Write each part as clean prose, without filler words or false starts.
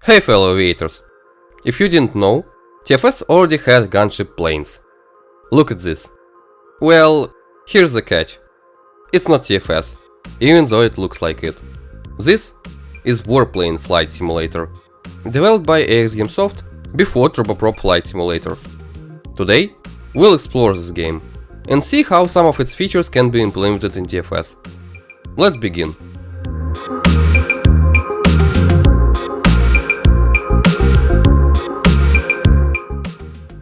Hey fellow aviators! If you didn't know, TFS already had gunship planes. Look at this. Well, here's the catch. It's not TFS, even though it looks like it. This is Warplane Flight Simulator, developed by AXGamesoft before Turboprop Flight Simulator. Today, we'll explore this game and see how some of its features can be implemented in TFS. Let's begin.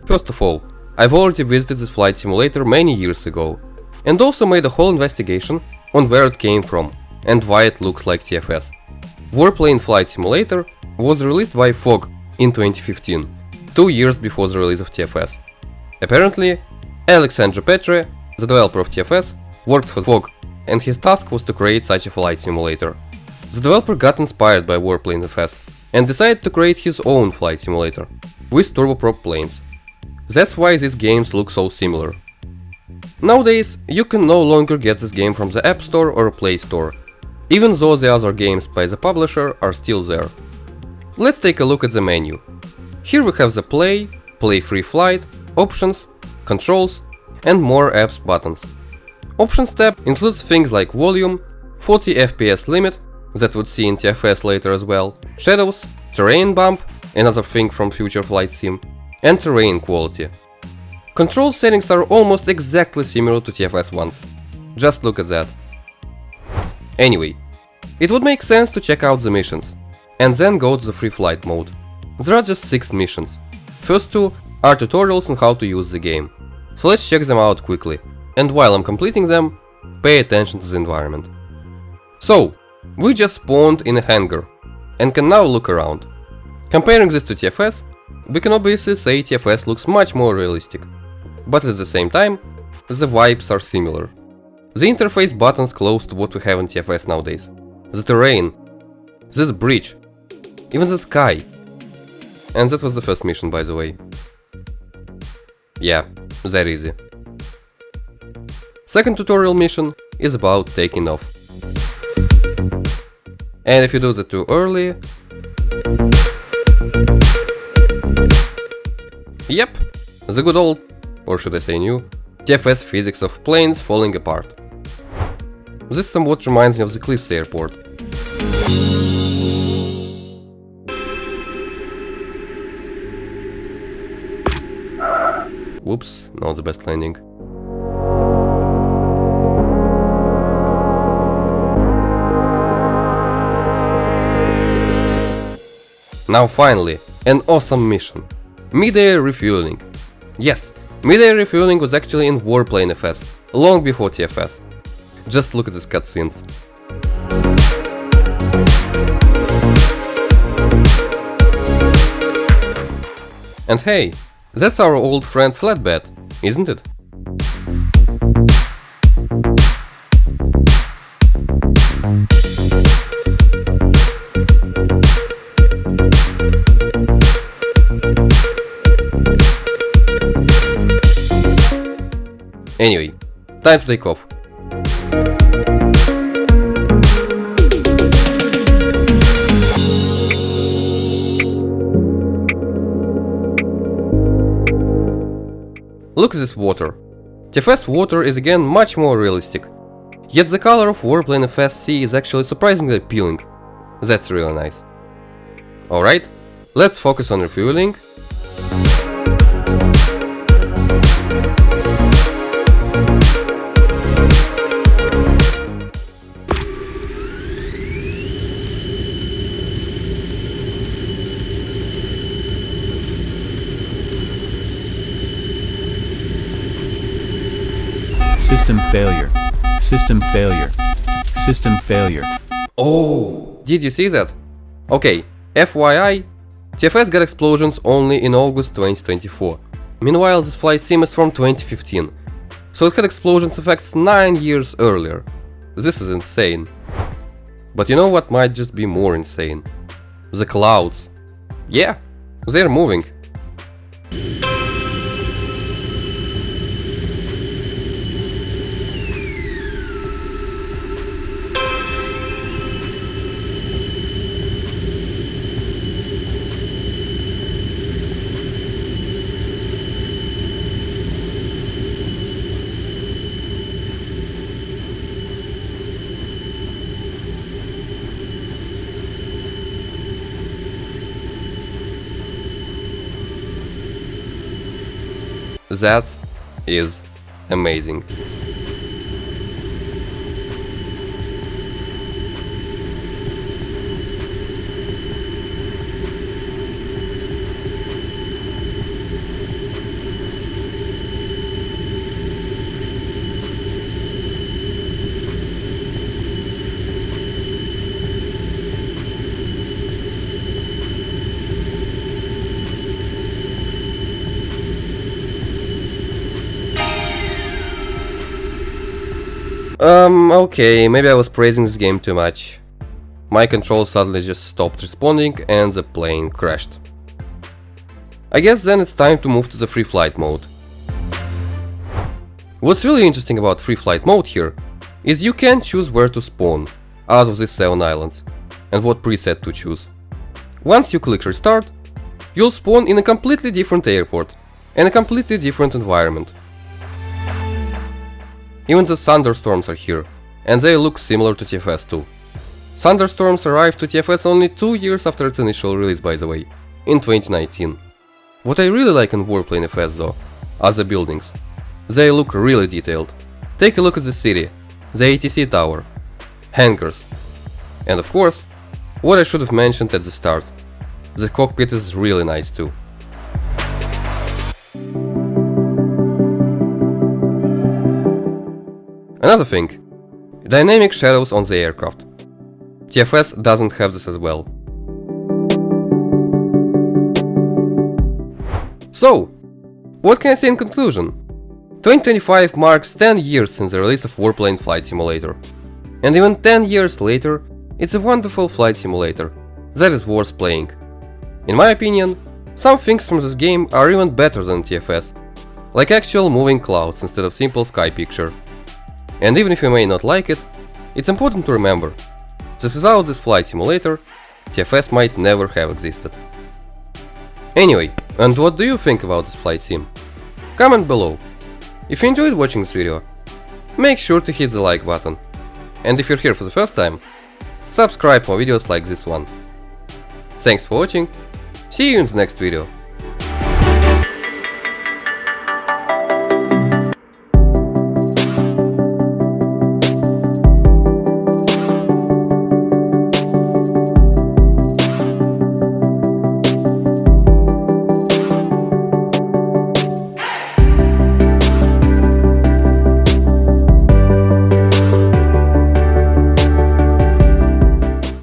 First of all, I've already visited this flight simulator many years ago, and also made a whole investigation on where it came from and why it looks like TFS. Warplane Flight Simulator was released by FOG in 2015, 2 years before the release of TFS. Apparently, Alexandre Petre, the developer of TFS, worked for FOG, and his task was to create such a flight simulator. The developer got inspired by Warplane FS and decided to create his own flight simulator with turboprop planes. That's why these games look so similar. Nowadays, you can no longer get this game from the App Store or Play Store, even though the other games by the publisher are still there. Let's take a look at the menu. Here we have the Play, Play Free Flight, Options, Controls, and more apps buttons. Options tab includes things like volume, 40 FPS limit, that would see in TFS later as well, shadows, terrain bump, another thing from future flight sim, and terrain quality. Control settings are almost exactly similar to TFS ones. Just look at that. Anyway, it would make sense to check out the missions, and then go to the free flight mode. There are just 6 missions. First 2 are tutorials on how to use the game, so let's check them out quickly, and while I'm completing them, pay attention to the environment. So, we just spawned in a hangar, and can now look around. Comparing this to TFS, we can obviously say TFS looks much more realistic, but at the same time, the vibes are similar. The interface buttons close to what we have in TFS nowadays. The terrain, this bridge, even the sky. And that was the first mission, by the way. Yeah, that easy. Second tutorial mission is about taking off. And if you do that too early... Yep, the good old, or should I say new, TFS physics of planes falling apart. This somewhat reminds me of the Cliffs airport. Whoops, not the best landing. Now finally, an awesome mission. Mid-air refueling. Yes, mid-air refueling was actually in Warplane FS, long before TFS. Just look at these cutscenes. And hey, that's our old friend Flatbed, isn't it? Anyway, time to take off. Look at this water. TFS water is again much more realistic. Yet the color of Warplane FS sea is actually surprisingly appealing. That's really nice. Alright, let's focus on refueling. System failure. System failure. System failure. Oh, did you see that? Okay, FYI, TFS got explosions only in August 2024. Meanwhile, this flight sim is from 2015, so it had explosions effects 9 years earlier. This is insane. But you know what might just be more insane? The clouds. Yeah, they're moving. That is amazing. Okay, maybe I was praising this game too much. My control suddenly just stopped responding and the plane crashed. I guess then it's time to move to the free flight mode. What's really interesting about free flight mode here is you can choose where to spawn out of these 7 islands and what preset to choose. Once you click restart, you'll spawn in a completely different airport and a completely different environment. Even the thunderstorms are here, and they look similar to TFS too. Thunderstorms arrived to TFS only 2 years after its initial release, by the way, in 2019. What I really like in Warplane FS though, are the buildings. They look really detailed. Take a look at the city, the ATC tower, hangars, and of course, what I should have mentioned at the start, the cockpit is really nice too. Another thing, dynamic shadows on the aircraft. TFS doesn't have this as well. So, what can I say in conclusion? 2025 marks 10 years since the release of Warplane Flight Simulator. And even 10 years later, it's a wonderful flight simulator that is worth playing. In my opinion, some things from this game are even better than TFS, like actual moving clouds instead of simple sky picture. And even if you may not like it, it's important to remember that without this flight simulator, TFS might never have existed. Anyway, and what do you think about this flight sim? Comment below. If you enjoyed watching this video, make sure to hit the like button. And if you're here for the first time, subscribe for videos like this one. Thanks for watching, see you in the next video.